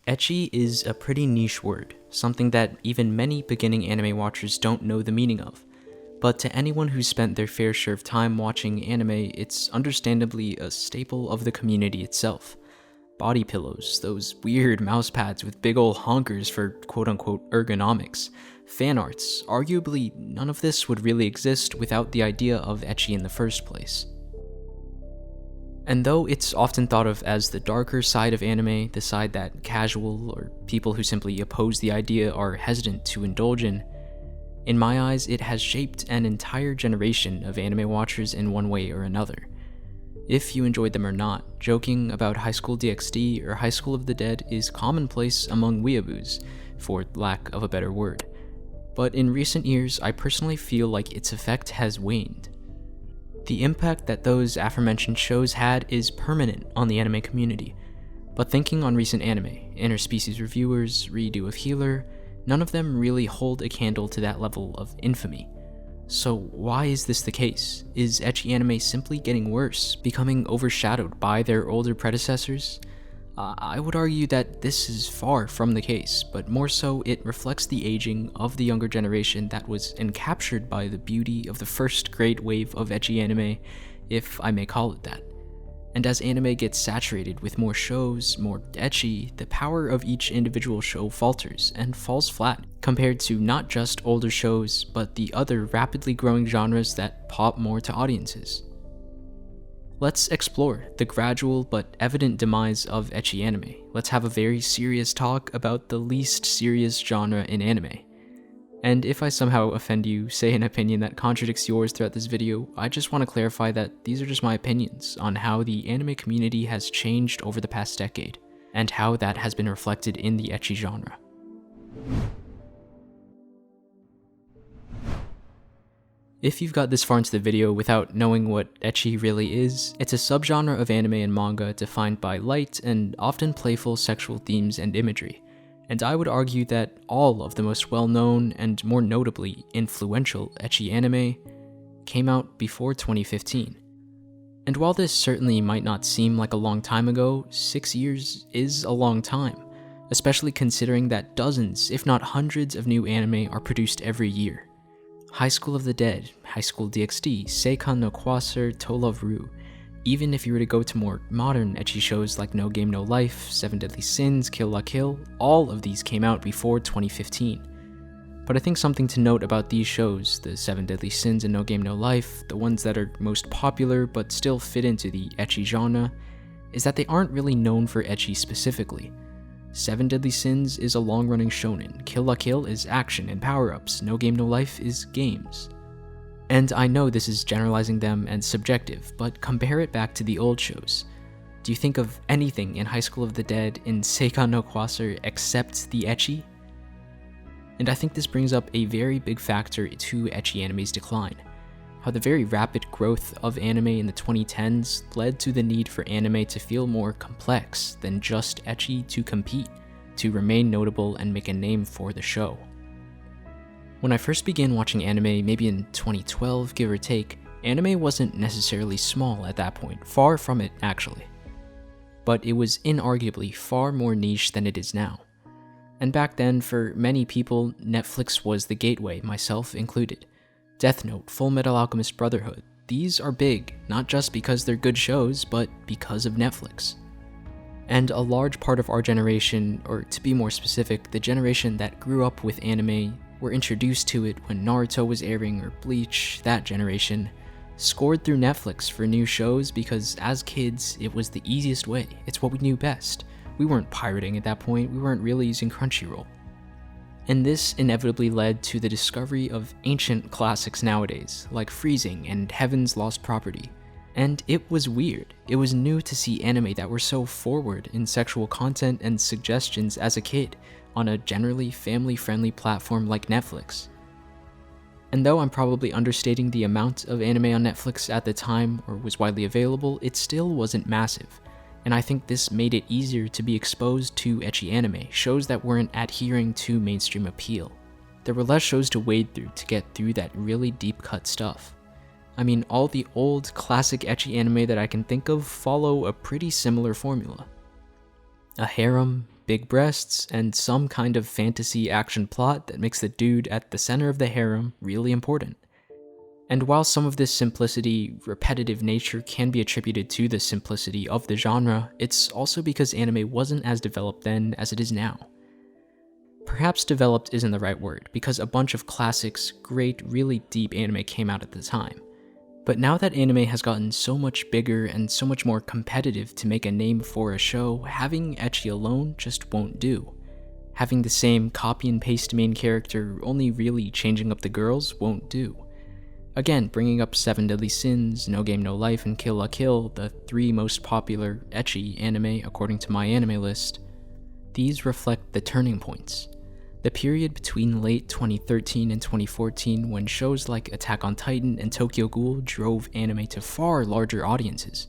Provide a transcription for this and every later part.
Ecchi is a pretty niche word, something that even many beginning anime watchers don't know the meaning of. But to anyone who's spent their fair share of time watching anime, it's understandably a staple of the community itself. Body pillows, those weird mouse pads with big ol' honkers for quote-unquote ergonomics, fan arts, arguably none of this would really exist without the idea of ecchi in the first place. And though it's often thought of as the darker side of anime, the side that casual or people who simply oppose the idea are hesitant to indulge in my eyes, it has shaped an entire generation of anime watchers in one way or another. If you enjoyed them or not, joking about Highschool DXD or High School of the Dead is commonplace among weeaboos, for lack of a better word. But in recent years, I personally feel like its effect has waned. The impact that those aforementioned shows had is permanent on the anime community, but thinking on recent anime, interspecies reviewers, redo of Healer, none of them really hold a candle to that level of infamy. So why is this the case? Is ecchi anime simply getting worse, becoming overshadowed by their older predecessors? I would argue that this is far from the case, but more so it reflects the aging of the younger generation that was encaptured by the beauty of the first great wave of ecchi anime, if I may call it that. And as anime gets saturated with more shows, more ecchi, the power of each individual show falters and falls flat compared to not just older shows, but the other rapidly growing genres that pop more to audiences. Let's explore the gradual but evident demise of ecchi anime. Let's have a very serious talk about the least serious genre in anime. And if I somehow offend you, say an opinion that contradicts yours throughout this video, I just want to clarify that these are just my opinions on how the anime community has changed over the past decade, and how that has been reflected in the ecchi genre. If you've got this far into the video without knowing what ecchi really is, it's a subgenre of anime and manga defined by light and often playful sexual themes and imagery. And I would argue that all of the most well-known and more notably influential ecchi anime came out before 2015. And while this certainly might not seem like a long time ago, 6 years is a long time, especially considering that dozens, if not hundreds of new anime are produced every year. High School of the Dead, Highschool DXD, Seikan no Kwaser, To Love Ru. Even if you were to go to more modern ecchi shows like No Game No Life, Seven Deadly Sins, Kill La Kill, all of these came out before 2015. But I think something to note about these shows, the Seven Deadly Sins and No Game No Life, the ones that are most popular but still fit into the ecchi genre, is that they aren't really known for ecchi specifically. Seven Deadly Sins is a long-running shonen, Kill La Kill is action and power-ups, No Game No Life is games. And I know this is generalizing them and subjective, but compare it back to the old shows. Do you think of anything in High School of the Dead, in Seikan no Kwaser, except the ecchi? And I think this brings up a very big factor to ecchi anime's decline. How the very rapid growth of anime in the 2010s led to the need for anime to feel more complex than just ecchi to compete, to remain notable and make a name for the show. When I first began watching anime, maybe in 2012 give or take, anime wasn't necessarily small at that point, far from it actually. But it was inarguably far more niche than it is now. And back then, for many people, Netflix was the gateway, myself included. Death Note, Full Metal Alchemist Brotherhood, these are big, not just because they're good shows, but because of Netflix. And a large part of our generation, or to be more specific, the generation that grew up with anime, were introduced to it when Naruto was airing or Bleach, that generation, scored through Netflix for new shows because as kids, it was the easiest way. It's what we knew best. We weren't pirating at that point, we weren't really using Crunchyroll. And this inevitably led to the discovery of ancient classics nowadays, like Freezing and Heaven's Lost Property. And it was weird. It was new to see anime that were so forward in sexual content and suggestions as a kid, on a generally family-friendly platform like Netflix. And though I'm probably understating the amount of anime on Netflix at the time or was widely available, it still wasn't massive. And I think this made it easier to be exposed to ecchi anime, shows that weren't adhering to mainstream appeal. There were less shows to wade through to get through that really deep-cut stuff. I mean, all the old classic ecchi anime that I can think of follow a pretty similar formula. A harem, big breasts, and some kind of fantasy action plot that makes the dude at the center of the harem really important. And while some of this simplicity, repetitive nature can be attributed to the simplicity of the genre, it's also because anime wasn't as developed then as it is now. Perhaps developed isn't the right word, because a bunch of classics, great, really deep anime came out at the time. But now that anime has gotten so much bigger and so much more competitive to make a name for a show, having ecchi alone just won't do. Having the same copy and paste main character, only really changing up the girls, won't do. Again, bringing up 7 Deadly Sins, No Game No Life, and Kill la Kill, the 3 most popular ecchi anime according to my anime list, these reflect the turning points. The period between late 2013 and 2014 when shows like Attack on Titan and Tokyo Ghoul drove anime to far larger audiences,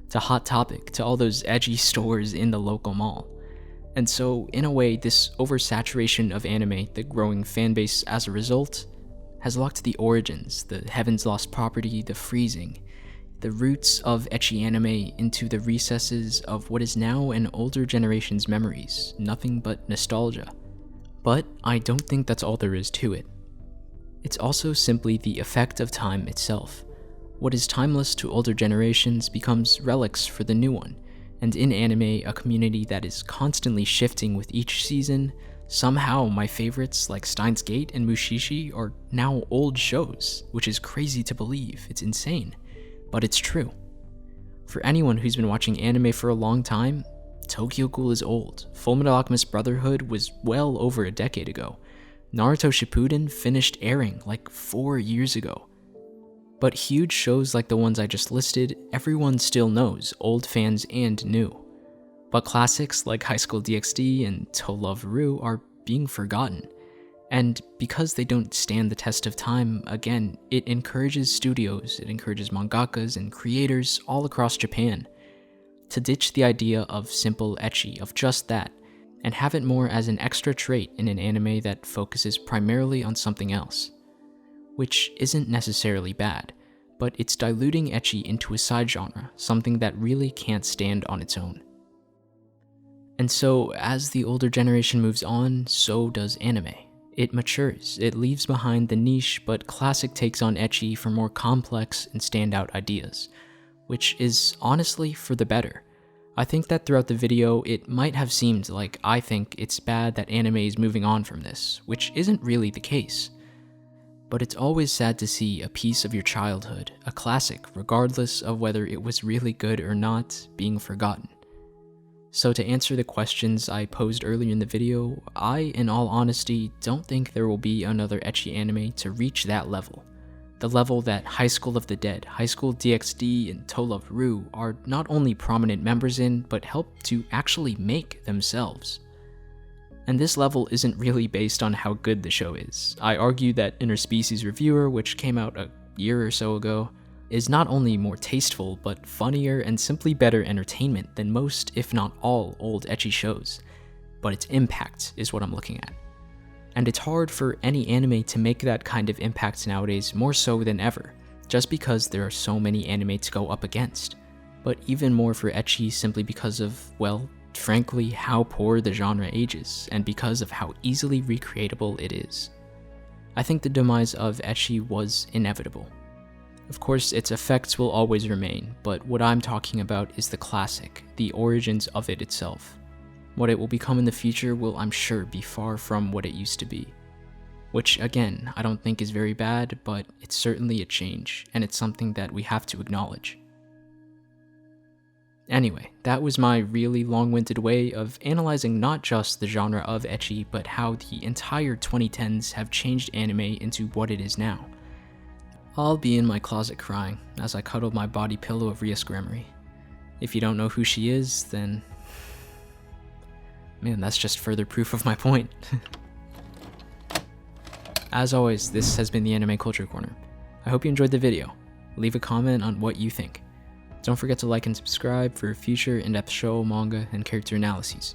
to Hot Topic, to all those edgy stores in the local mall. And so, in a way, this oversaturation of anime, the growing fanbase as a result, has locked the origins, the Heaven's Lost Property, the freezing, the roots of ecchi anime into the recesses of what is now an older generation's memories, nothing but nostalgia. But I don't think that's all there is to it. It's also simply the effect of time itself. What is timeless to older generations becomes relics for the new one, and in anime, a community that is constantly shifting with each season. Somehow, my favorites like Steins Gate and Mushishi are now old shows, which is crazy to believe. It's insane, but it's true. For anyone who's been watching anime for a long time, Tokyo Ghoul is old. Fullmetal Alchemist Brotherhood was well over a decade ago. Naruto Shippuden finished airing like 4 years ago. But huge shows like the ones I just listed, everyone still knows, old fans and new. But classics like Highschool DXD and To Love Ru are being forgotten. And because they don't stand the test of time, again, it encourages studios, it encourages mangakas and creators all across Japan to ditch the idea of simple ecchi, of just that, and have it more as an extra trait in an anime that focuses primarily on something else. Which isn't necessarily bad, but it's diluting ecchi into a side genre, something that really can't stand on its own. And so, as the older generation moves on, so does anime. It matures, it leaves behind the niche but classic takes on ecchi for more complex and standout ideas, which is honestly for the better. I think that throughout the video, it might have seemed like I think it's bad that anime is moving on from this, which isn't really the case. But it's always sad to see a piece of your childhood, a classic, regardless of whether it was really good or not, being forgotten. So to answer the questions I posed earlier in the video, I, in all honesty, don't think there will be another ecchi anime to reach that level. The level that High School of the Dead, Highschool DXD, and To Love Ru are not only prominent members in, but help to actually make themselves. And this level isn't really based on how good the show is. I argue that Interspecies Reviewer, which came out a year or so ago, is not only more tasteful, but funnier and simply better entertainment than most, if not all, old ecchi shows. But its impact is what I'm looking at. And it's hard for any anime to make that kind of impact nowadays, more so than ever, just because there are so many anime to go up against. But even more for ecchi simply because of, well, frankly, how poor the genre ages, and because of how easily recreatable it is. I think the demise of ecchi was inevitable. Of course, its effects will always remain, but what I'm talking about is the classic, the origins of it itself. What it will become in the future will, I'm sure, be far from what it used to be. Which, again, I don't think is very bad, but it's certainly a change, and it's something that we have to acknowledge. Anyway, that was my really long-winded way of analyzing not just the genre of ecchi, but how the entire 2010s have changed anime into what it is now. I'll be in my closet crying as I cuddle my body pillow of Ria Scremery. If you don't know who she is, then man, that's just further proof of my point. As always, this has been the Anime Culture Corner. I hope you enjoyed the video. Leave a comment on what you think. Don't forget to like and subscribe for future in-depth show, manga, and character analyses.